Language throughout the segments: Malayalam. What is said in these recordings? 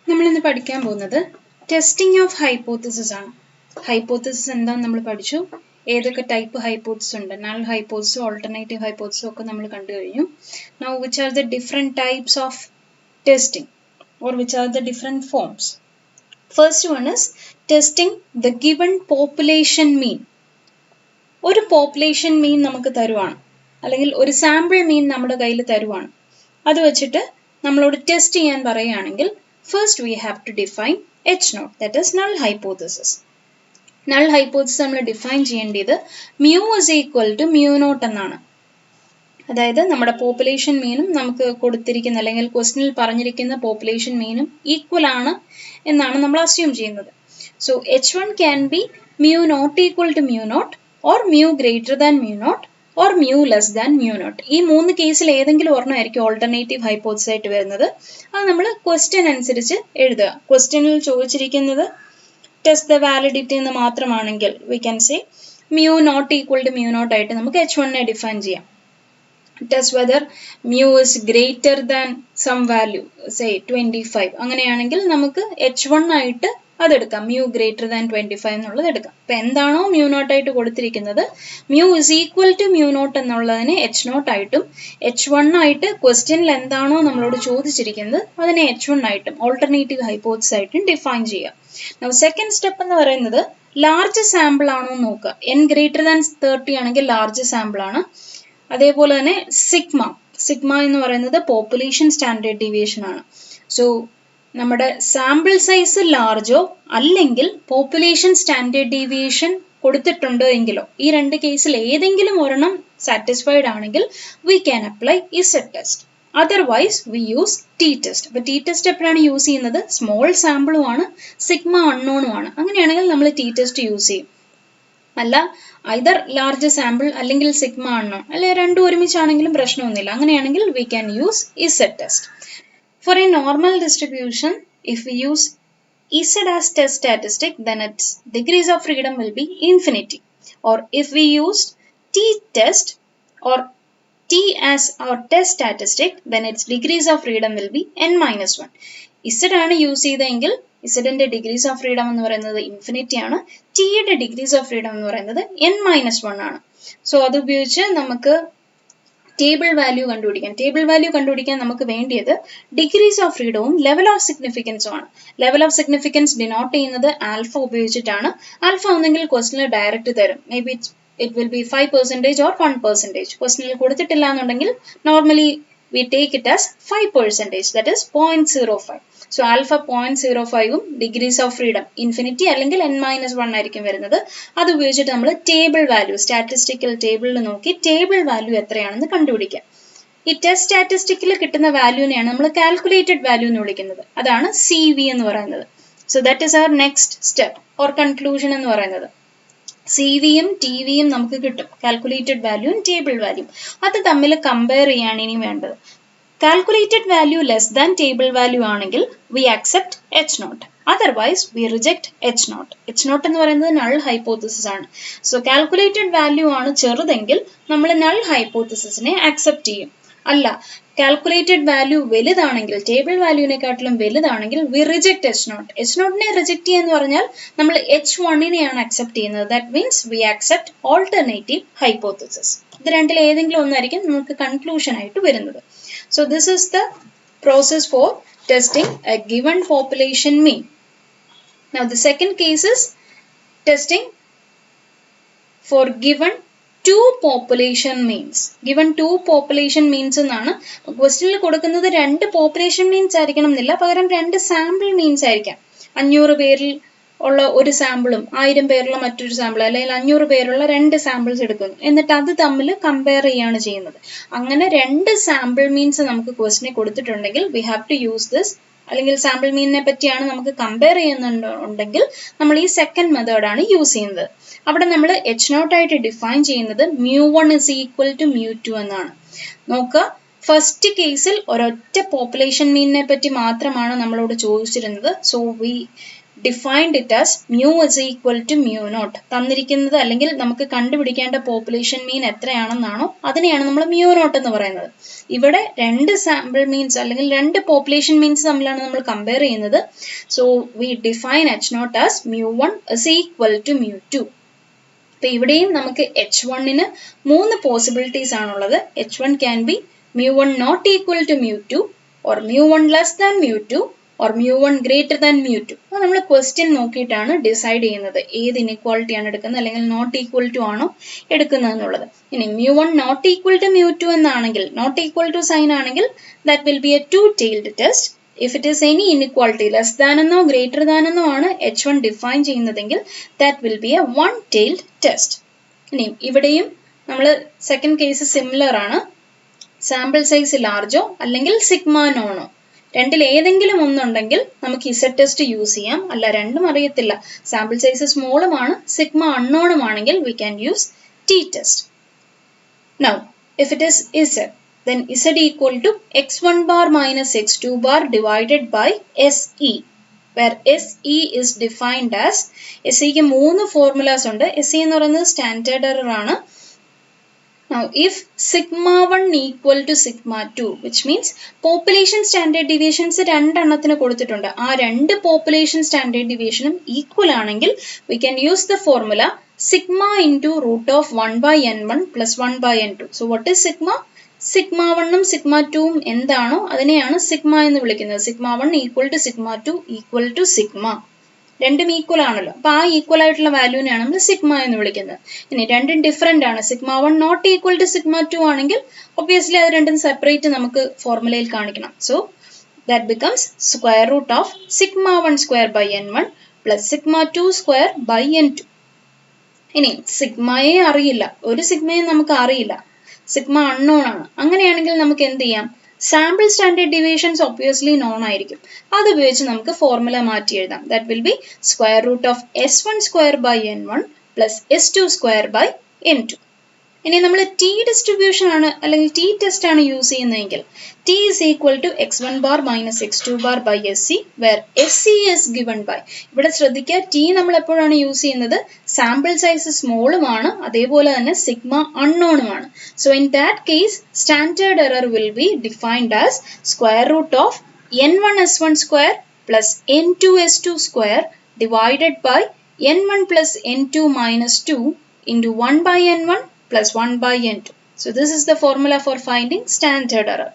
നമ്മൾ ഇന്ന് പഠിക്കാൻ പോകുന്നത് ടെസ്റ്റിംഗ് ഓഫ് ഹൈപ്പോത്തിസിസ് ആണ്. ഹൈപ്പോത്തിസിസ് എന്താണെന്ന് നമ്മൾ പഠിച്ചു. ഏതൊക്കെ ടൈപ്പ് ഹൈപ്പോത്തിസിസ് ഉണ്ട്, നൾ ഹൈപ്പോത്തിസിസ്, ഓൾട്ടർനേറ്റീവ് ഹൈപ്പോത്തിസിസ് ഒക്കെ നമ്മൾ കണ്ടു കഴിഞ്ഞു. Now which are the different types of testing or which are the different forms. First one is testing the given population mean. ഒരു പോപ്പുലേഷൻ മീൻ നമുക്ക് തരുവാണ്, അല്ലെങ്കിൽ ഒരു സാമ്പിൾ മീൻ നമ്മുടെ കയ്യിൽ തരുവാണ്. അത് വെച്ചിട്ട് നമ്മളോട് ടെസ്റ്റ് ചെയ്യാൻ പറയുകയാണെങ്കിൽ first we have to define H0, that is null hypothesis. Null hypothesis നമ്മൾ ഡിഫൈൻ ചെയ്യേണ്ടത് mu is equal to mu naught എന്നാണ്. അതായത് നമ്മുടെ പോപ്പുലേഷൻ മീനും നമുക്ക് കൊടുത്തിരിക്കുന്ന അല്ലെങ്കിൽ ക്വസ്റ്റനിൽ പറഞ്ഞിരിക്കുന്ന പോപ്പുലേഷൻ മീനും ഈക്വൽ ആണ് എന്നാണ് നമ്മൾ അസ്യൂം ചെയ്യുന്നത്. So H1 can be mu not equal to mu naught or mu greater than mu naught or mu less than mu naught. ഈ മൂന്ന് കേസിൽ ഏതെങ്കിലും ഒരെണ്ണമായിരിക്കും ഓൾട്ടർനേറ്റീവ് ഹൈപ്പോത്തിസിസ് ആയിട്ട് വരുന്നത്. അത് നമ്മൾ ക്വസ്റ്റ്യൻ അനുസരിച്ച് എഴുതുക. ക്വസ്റ്റ്യനിൽ ചോദിച്ചിരിക്കുന്നത് ടെസ്റ്റ് ദ വാലിഡിറ്റി എന്ന് മാത്രമാണെങ്കിൽ we can say mu not equal to mu naught ആയിട്ട് നമുക്ക് H1 ഡിഫൈൻ ചെയ്യാം. Test whether mu is greater than some value, say 25, അങ്ങനെയാണെങ്കിൽ നമുക്ക് H1 ആയിട്ട് അതെടുക്കാം, mu greater than 25 എന്നുള്ളത് എടുക്കാം. അപ്പം എന്താണോ mu naught ആയിട്ട് കൊടുത്തിരിക്കുന്നത്, mu is equal to mu naught എന്നുള്ളതിനെ H0 ആയിട്ടും H1 ആയിട്ട് ക്വസ്റ്റ്യനിൽ എന്താണോ നമ്മളോട് ചോദിച്ചിരിക്കുന്നത് അതിനെ H1 ആയിട്ടും ഓൾട്ടർനേറ്റീവ് ഹൈപ്പോത്തിസിസ് ആയിട്ടും ഡിഫൈൻ ചെയ്യാം. സെക്കൻഡ് സ്റ്റെപ്പ് എന്ന് പറയുന്നത് ലാർജ് സാമ്പിൾ ആണോ എന്ന് നോക്കുക. n greater than 30 ആണെങ്കിൽ ലാർജ് സാമ്പിൾ ആണ്. അതേപോലെ തന്നെ സിഗ്മ എന്ന് പറയുന്നത് പോപ്പുലേഷൻ സ്റ്റാൻഡേർഡ് ഡീവിയേഷൻ ആണ്. സോ നമ്മുടെ സാമ്പിൾ സൈസ് ലാർജോ അല്ലെങ്കിൽ പോപ്പുലേഷൻ സ്റ്റാൻഡേർഡ് ഡീവിയേഷൻ കൊടുത്തിട്ടുണ്ടോ എങ്കിലോ, ഈ രണ്ട് കേസിൽ ഏതെങ്കിലും ഒരെണ്ണം സാറ്റിസ്ഫൈഡ് ആണെങ്കിൽ we can apply Z test. Otherwise we use T test. അപ്പോൾ ടി ടെസ്റ്റ് എപ്പോഴാണ് യൂസ് ചെയ്യുന്നത്? സ്മോൾ സാമ്പിളും ആണ്, സിഗ്മ അൺനോണും ആണ്. അങ്ങനെയാണെങ്കിൽ നമ്മൾ ടി ടെസ്റ്റ് യൂസ് ചെയ്യും. അല്ല ഐദർ ലാർജ് സാമ്പിൾ അല്ലെങ്കിൽ സിഗ്മ അൺനോൺ, അല്ലെ രണ്ടും ഒരുമിച്ചാണെങ്കിലും പ്രശ്നമൊന്നുമില്ല. അങ്ങനെയാണെങ്കിൽ we can use Z test. For a normal distribution, if we use Z as test statistic, then its degrees of freedom will be infinity. Or if we used t-test or t as our test statistic, then its degrees of freedom will be n-1. Z ആണ് യൂസ് ചെയ്തതെങ്കിൽ ഇസഡിന്റെ ഡിഗ്രീസ് ഓഫ് ഫ്രീഡം എന്ന് പറയുന്നത് ഇൻഫിനിറ്റി ആണ്. ടിയുടെ ഡിഗ്രീസ് ഓഫ് ഫ്രീഡം എന്ന് പറയുന്നത് n-1 ആണ്. സോ അത് ഉപയോഗിച്ച് നമുക്ക് ടേബിൾ വാല്യൂ കണ്ടുപിടിക്കാൻ നമുക്ക് വേണ്ടിയത് ഡിഗ്രീസ് ഓഫ് ഫ്രീഡവും ലെവൽ ഓഫ് സിഗ്നിഫിക്കൻസും ആണ്. ലെവൽ ഓഫ് സിഗ്നിഫിക്കൻസ് ഡിനോട്ട് ചെയ്യുന്നത് ആൽഫ ഉപയോഗിച്ചിട്ടാണ്. ആൽഫ ഒന്നെങ്കിൽ ക്വസ്റ്റനിൽ ഡയറക്റ്റ് തരും, may be it will be 5% or 1%. ക്വസ്റ്റനിൽ കൊടുത്തിട്ടില്ല എന്നുണ്ടെങ്കിൽ normally we take it as 5%, that is 0.05. So alpha 0.05 degrees of freedom infinity അല്ലെങ്കിൽ n-1 ആയിരിക്കും വരുന്നത്. അത് ഉപയോഗിച്ചിട്ട് നമ്മൾ ടേബിൾ വാല്യൂ, സ്റ്റാറ്റിസ്റ്റിക്കൽ ടേബിളിൽ നോക്കി ടേബിൾ വാല്യൂ എത്രയാണെന്ന് കണ്ടുപിടിക്കാം. ഈ ടെസ്റ്റ് സ്റ്റാറ്റിസ്റ്റിക്കിൽ കിട്ടുന്ന വാല്യൂനെയാണ് നമ്മൾ കാൽക്കുലേറ്റഡ് വാല്യൂ എന്ന് വിളിക്കുന്നത്. അതാണ് CV എന്ന് പറയുന്നത്. So that is our next step or conclusion എന്ന് പറയുന്നത്. CV-യും TV-യും നമുക്ക് കിട്ടും, കാൽക്കുലേറ്റഡ് വാല്യൂവും ടേബിൾ വാല്യൂ. അത് തമ്മിൽ കമ്പയർ ചെയ്യാണ് ഇനി വേണ്ടത്. Calculated value less than table value ആണെങ്കിൽ we accept H0, otherwise we reject H0. H0 എന്ന് പറയുന്നത് നൾ ഹൈപ്പോത്തിസിസ് ആണ്. സോ കാൽക്കുലേറ്റഡ് വാല്യൂ ആണ് ചെറുതെങ്കിൽ നമ്മൾ നൾ ഹൈപ്പോത്തിസിസിനെ അക്സെപ്റ്റ് ചെയ്യും. അല്ല, കാൽക്കുലേറ്റഡ് വാല്യൂ വലുതാണെങ്കിൽ, ടേബിൾ വാല്യൂവിനെക്കാട്ടിലും വലുതാണെങ്കിൽ വി റിജക്ട് H0. H0നെ റിജക്ട് ചെയ്യുക എന്ന് പറഞ്ഞാൽ നമ്മൾ H1നെയാണ് അക്സെപ്റ്റ് ചെയ്യുന്നത്. That means we accept alternative hypothesis. ഇത് രണ്ടിൽ ഏതെങ്കിലും ഒന്നായിരിക്കും നമുക്ക് കൺക്ലൂഷൻ ആയിട്ട് വരുന്നത്. So this is the process for testing a given population mean. Now the second case is testing for given two population means. Given two population means എന്നാണ് ക്വസ്റ്റ്യനിൽ കൊടുക്കുന്നത്. രണ്ട് പോപ്പുലേഷൻ മീൻസ് ആയിരിക്കണം എന്നില്ല, പകരം രണ്ട് സാമ്പിൾ മീൻസ് ആയിരിക്കാം. 500 പേരിൽ ഉള്ള ഒരു സാമ്പിളും 1000 പേരുള്ള മറ്റൊരു സാമ്പിൾ, അല്ലെങ്കിൽ 500 പേരുള്ള രണ്ട് സാമ്പിൾസ് എടുക്കുന്നു, എന്നിട്ട് അത് തമ്മിൽ കമ്പയർ ചെയ്യാണ് ചെയ്യുന്നത്. അങ്ങനെ രണ്ട് സാമ്പിൾ മീൻസ് നമുക്ക് ക്വസ്റ്റ്യനെ കൊടുത്തിട്ടുണ്ടെങ്കിൽ we have to use this. അല്ലെങ്കിൽ സാമ്പിൾ മീനിനെ പറ്റിയാണ് നമുക്ക് കമ്പയർ ചെയ്യുന്നുണ്ടെങ്കിൽ നമ്മൾ ഈ സെക്കൻഡ് മെത്തേഡാണ് യൂസ് ചെയ്യുന്നത്. അവിടെ നമ്മൾ H0 ആയിട്ട് ഡിഫൈൻ ചെയ്യുന്നത് mu1 is equal to mu2 എന്നാണ്. നോക്കുക, ഫസ്റ്റ് കേസിൽ ഒരൊറ്റ പോപ്പുലേഷൻ മീനിനെ പറ്റി മാത്രമാണ് നമ്മളോട് ചോദിച്ചിരുന്നത്. So we defined it as mu is equal to mu naught. തന്നിരിക്കുന്നത് അല്ലെങ്കിൽ നമുക്ക് കണ്ടുപിടിക്കേണ്ട പോപ്പുലേഷൻ മീൻ എത്രയാണെന്നാണോ അതിനെയാണ് നമ്മൾ mu naught എന്ന് പറയുന്നത്. ഇവിടെ രണ്ട് സാമ്പിൾ മീൻസ് അല്ലെങ്കിൽ രണ്ട് പോപ്പുലേഷൻ മീൻസ് തമ്മിലാണ് നമ്മൾ കമ്പയർ ചെയ്യുന്നത്. So we define h0 as mu1 is equal to mu2. അപ്പോൾ ഇവിടെയും നമുക്ക് h1ന് 3 പോസിബിലിറ്റീസ് ആണുള്ളത്. h1 can be mu1 not equal to mu2 or mu1 less than mu2 or mu1 greater than mu2. അപ്പോൾ നമ്മൾ ക്വസ്റ്റ്യൻ നോക്കിയിട്ടാണ് ഡിസൈഡ് ചെയ്യുന്നത് ഏത് ഇൻഇക്വാളിറ്റി ആണ് എടുക്കുന്നത് അല്ലെങ്കിൽ നോട്ട് ഈക്വൽ ടു ആണോ എടുക്കുന്നത് എന്നുള്ളത്. ഇനി mu1 not equal to mu2 എന്നാണെങ്കിൽ നോട്ട് ഈക്വൽ ടു സൈൻ ആണെങ്കിൽ that will be a two tailed test. If it is any inequality less than എന്നോ greater than എന്നോ ആണ് h1 ഡിഫൈൻ ചെയ്യുന്നതെങ്കിൽ that will be a one tailed test. ഇനി ഇവിടെയും നമ്മൾ സെക്കൻഡ് കേസ് സിമിലർ ആണ്. സാമ്പിൾ സൈസ് ലാർജോ അല്ലെങ്കിൽ സിഗ്മ നോണോ രണ്ടിൽ ഏതെങ്കിലും ഒന്നുണ്ടെങ്കിൽ നമുക്ക് ഇസഡ് ടെസ്റ്റ് യൂസ് ചെയ്യാം. അല്ല രണ്ടും അറിയത്തില്ല, സാമ്പിൾ സൈസ് സ്മോളുമാണ് സിഗ്മ അൺനോണും ആണെങ്കിൽ we can use t test. Now if it is z, then z equal to x1 bar minus x2 bar divided by se, where se is defined as se ക്ക് 3 ഫോർമുലാസ് ഉണ്ട്. se എന്ന് പറയുന്നത് സ്റ്റാൻഡേർഡ് എറർ ആണ്. Now if sigma 1 equal to sigma 2, which means population standard deviations രണ്ടെണ്ണത്തിന് കൊടുത്തിട്ടുണ്ട്. ആ രണ്ട് population standard deviationും equal ആണെങ്കിൽ we can use the formula sigma into root of 1 by n1 plus 1 by n2. So what is sigma? sigma 1 ഉം sigma 2 ഉം എന്താണോ അതിനെയാണ് sigma എന്ന് വിളിക്കുന്നത്. sigma 1 equal to sigma 2 equal to sigma. രണ്ടും ഈക്വൽ ആണല്ലോ. അപ്പോൾ ആ ഈക്വൽ ആയിട്ടുള്ള വാല്യൂവിനെയാണ് നമ്മൾ സിഗ്മ എന്ന് വിളിക്കുന്നത്. ഇനി രണ്ടും ഡിഫറെൻ്റ് ആണ്. Sigma 1 not equal to sigma 2 ആണെങ്കിൽ ഒബ്വിയസ്ലി അത് രണ്ടും സെപ്പറേറ്റ് നമുക്ക് ഫോർമുലയിൽ കാണിക്കണം. So that becomes square root of sigma 1 square by n1 plus sigma 2 square by n2. ഇനി സിഗ്മയെ അറിയില്ല, ഒരു സിഗ്മയും നമുക്ക് അറിയില്ല, സിഗ്മ അൺനോൺ ആണ്. അങ്ങനെയാണെങ്കിൽ നമുക്ക് എന്ത് ചെയ്യാം? Sample standard deviations obviously known ആയിരിക്കും. അത് ഉപയോഗിച്ച് നമുക്ക് ഫോർമുല മാറ്റി എഴുതാം. That will be square root of s1 square by n1 plus s2 square by n2. ഇനി നമ്മൾ ടി ഡിസ്ട്രിബ്യൂഷൻ ആണ് അല്ലെങ്കിൽ ടി ടെസ്റ്റ് ആണ് യൂസ് ചെയ്യുന്നതെങ്കിൽ T is equal to x1 bar minus x2 bar by sc, where sc is given by, ഇവിടെ ശ്രദ്ധിക്കുക ടി നമ്മൾ എപ്പോഴാണ് യൂസ് ചെയ്യുന്നത്? സാമ്പിൾ സൈസ് സ്മോളുമാണ്, അതേപോലെ തന്നെ സിഗ്മ അൺനോണുമാണ്. So in that case standard error will be defined as square root of n1 s1 square plus n2 s2 square divided by n1 plus n2 minus 2 into 1 by n1 plus 1 by n2. So this is the formula for finding standard error.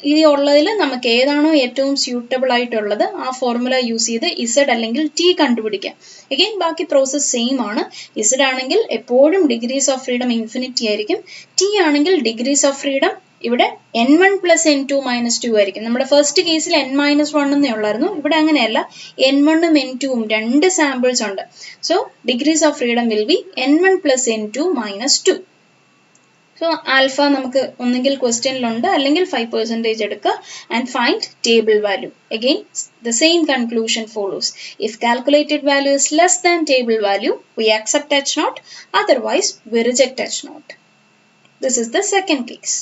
ഈ ഉള്ളതിൽ നമുക്ക് ഏതാണോ ഏറ്റവും സ്യൂട്ടബിൾ ആയിട്ടുള്ളത് ആ ഫോർമുല യൂസ് ചെയ്ത് ഇസഡ് അല്ലെങ്കിൽ ടി കണ്ടുപിടിക്കാം. അഗെയിൻ ബാക്കി പ്രോസസ് സെയിം ആണ്. ഇസഡ് ആണെങ്കിൽ എപ്പോഴും ഡിഗ്രീസ് ഓഫ് ഫ്രീഡം ഇൻഫിനിറ്റി ആയിരിക്കും. ടി ആണെങ്കിൽ ഡിഗ്രീസ് ഓഫ് ഫ്രീഡം ഇവിടെ n1 പ്ലസ് n2 മൈനസ് 2 ആയിരിക്കും. നമ്മുടെ ഫസ്റ്റ് കേസിൽ n മൈനസ് 1 എന്നേ ഉള്ളായിരുന്നു. ഇവിടെ അങ്ങനെയല്ല, n1 ഉം n2 ഉം രണ്ട് സാമ്പിൾസ് ഉണ്ട്. So degrees of freedom will be n1 plus n2 minus 2. So alpha നമുക്ക് ഒന്നെങ്കിൽ ക്വസ്റ്റ്യനിലുണ്ട് അല്ലെങ്കിൽ 5% എടുക്കുക and find table value. Again the same conclusion follows. If calculated value is less than table value, we accept h0, otherwise we reject h0. This is the second case.